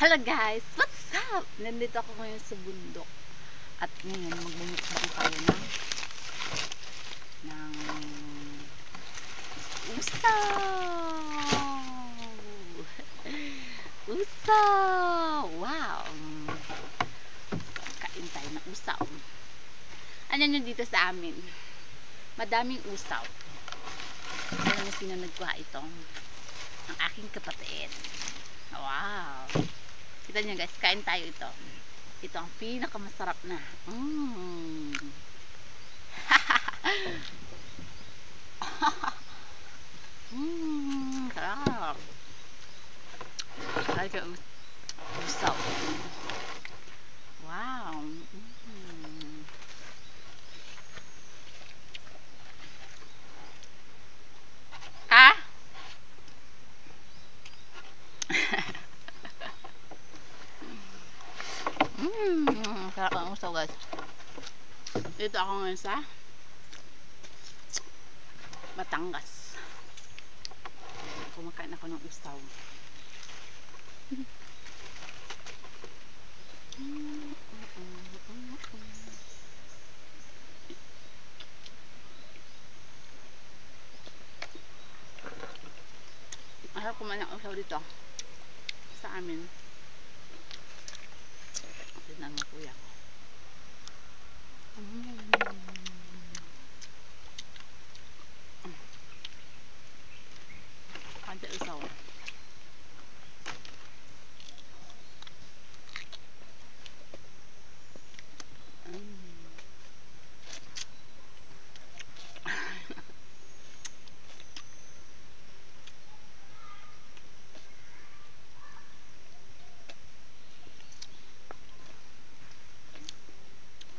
Hello guys! What's up? Nandito ako ngayon sa bundok. At ngayon magmumukbang tayo ng usaw! Usaw! Wow! Kain tayo ng usaw. Ano nyo dito sa amin? Madaming usaw. Alam mo sino nagkuha ito? Ang aking kapatid. Wow! Kita nyo guys, kain tayo ito. Ito ang pinakamasarap na. Sarap. Sarap yung usaw. Wow. Ah? Sarap ang usaw guys. Dito ako ngayon sa Batangas. Kumakain ako ng usaw. Masarap kumain ng usaw dito sa amin. Tignan mo kuya ko. Kanta usaw.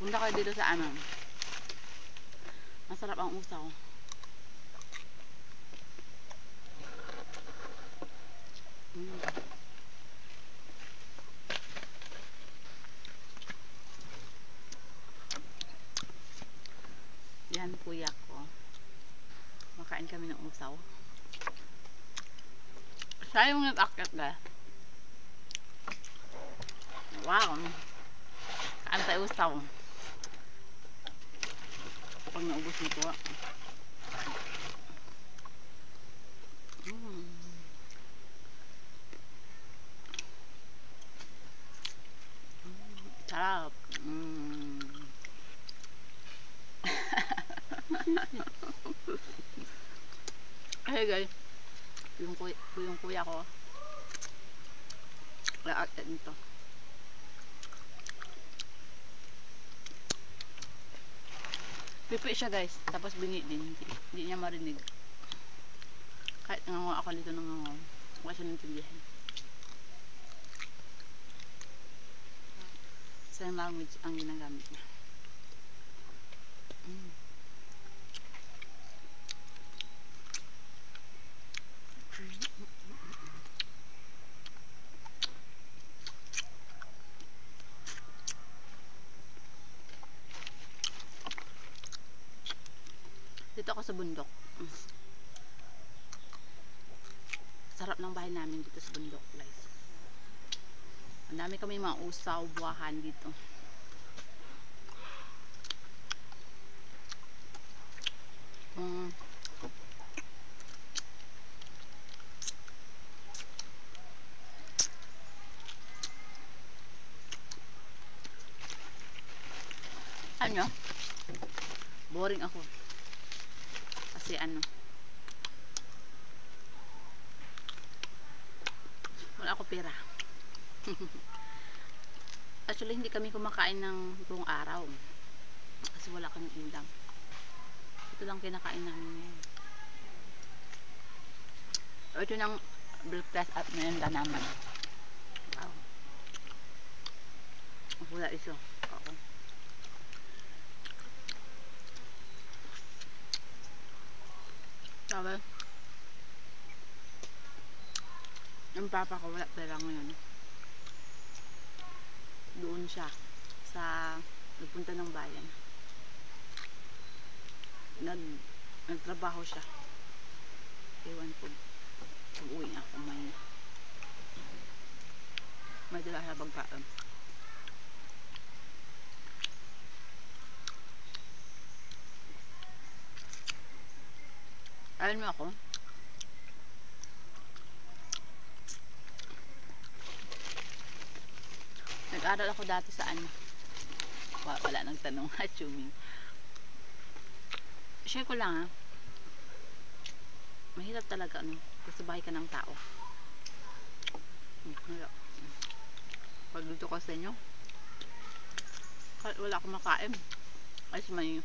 Punta kayo dito sa amin. Masarap ang usaw. Yan kuya ko. Makain kami ng usaw. Siya yung nag-akit na. Wow. Kain tayo usaw. Pag naubos nito. Sarap. Hey guys, yung kuya ko laakit nito. Pipi siya guys, tapos bingi din, hindi niya marinig. Kahit nangawa ako dito ng nangawa, wala siya naintindihan. Sign language ang ginagamit niya. Dito ako sa bundok. Sarap ng bahay namin dito sa bundok guys. Ang dami kami mga usaw, buwahan dito. Ano? Boring ako. Kasi ano, wala ako pera. Actually hindi kami kumakain ng buong araw kasi wala kami ulam. Ito lang kinakain namin ngayon. Ito ng breakfast at merienda naman. Wow. Wala iso. Oo. Sabi, yung papa ko wala pera ngayon. Doon siya sa nagpunta ng bayan. Nagtrabaho siya. Ewan ko. Pag-uwi ako may Wala sa pagkain. Alam mo ako? Nag-aral ako dati sa ano? Wala nang tanong. Chuming. Share ko lang ha. Mahirap talaga ano. Kasabahay ka ng tao. Pagluto ko sa inyo. Kahit wala akong makain. Kasi may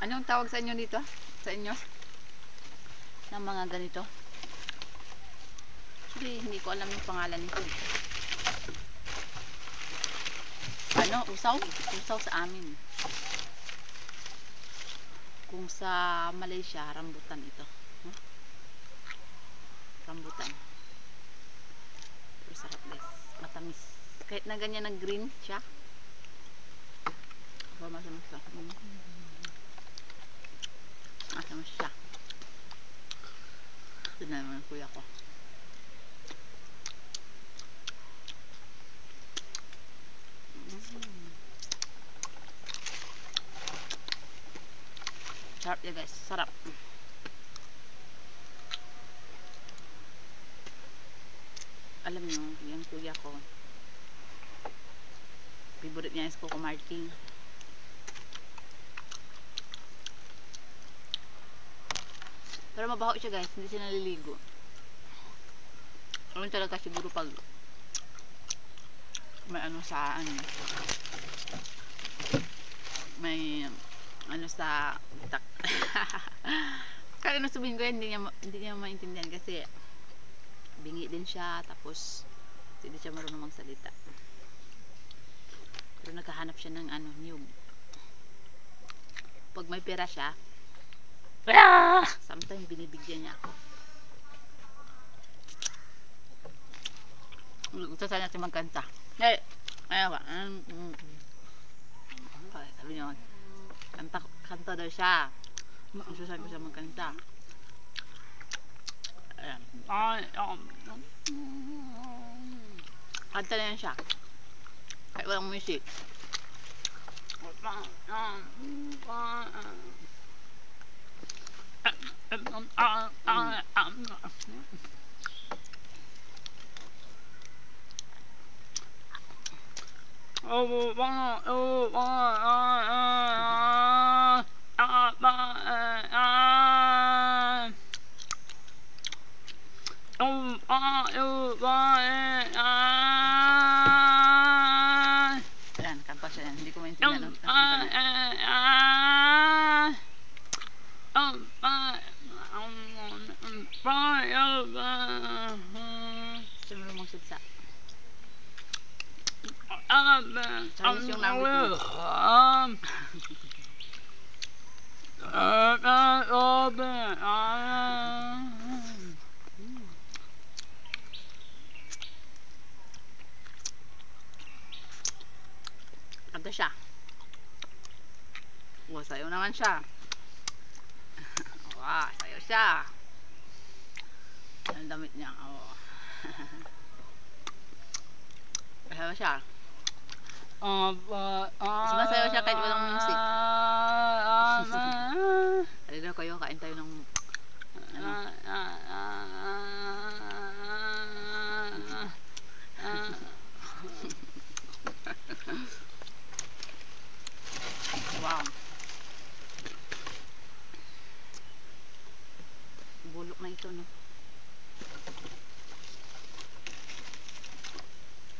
anong tawag sa inyo dito? Sa inyo? Ng mga ganito? Actually, hindi ko alam yung pangalan nito. Ano? Usaw? Usaw sa amin. Kung sa Malaysia, rambutan ito. Huh? Rambutan. Pero sarap guys. Matamis. Kahit na ganyan na green siya. Masamas siya. Masamas siya. Ito na naman ang kuya ko. Sarap ya guys, sarap. Alam nyo, yung kuya ko, favorite niya is Coco Martin. Pero mabaho siya guys, hindi siya naliligo. Ano talaga siguro pag may ano sa ano, may ano sa utak. Kaya ano sabihin ko yan, hindi niya maintindihan kasi bingi din siya, tapos hindi siya marunong magsalita. Pero naghahanap siya ng ano, niyog. Pag may pera siya, sometimes binibigyan niya ako. Gusto sana natin magkanta. Hey! Ayaw ka. Sabi niya, kanta daw siya. Gusto ko siya magkanta. Ayan. Kanta na yan siya. Kahit walang music. Ayan, kanta siya yan. Hindi ko maintindihan ang siya marunong magsalita. Chinese yung language kanta siya. Sayo naman siya. Sayo siya. Ang damit niya. Sayo siya. Sumasayaw siya kahit walang music. Halika kayo, kain tayo ng ano. Wow. Bulok na ito, no?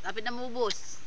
Lapit na mubos.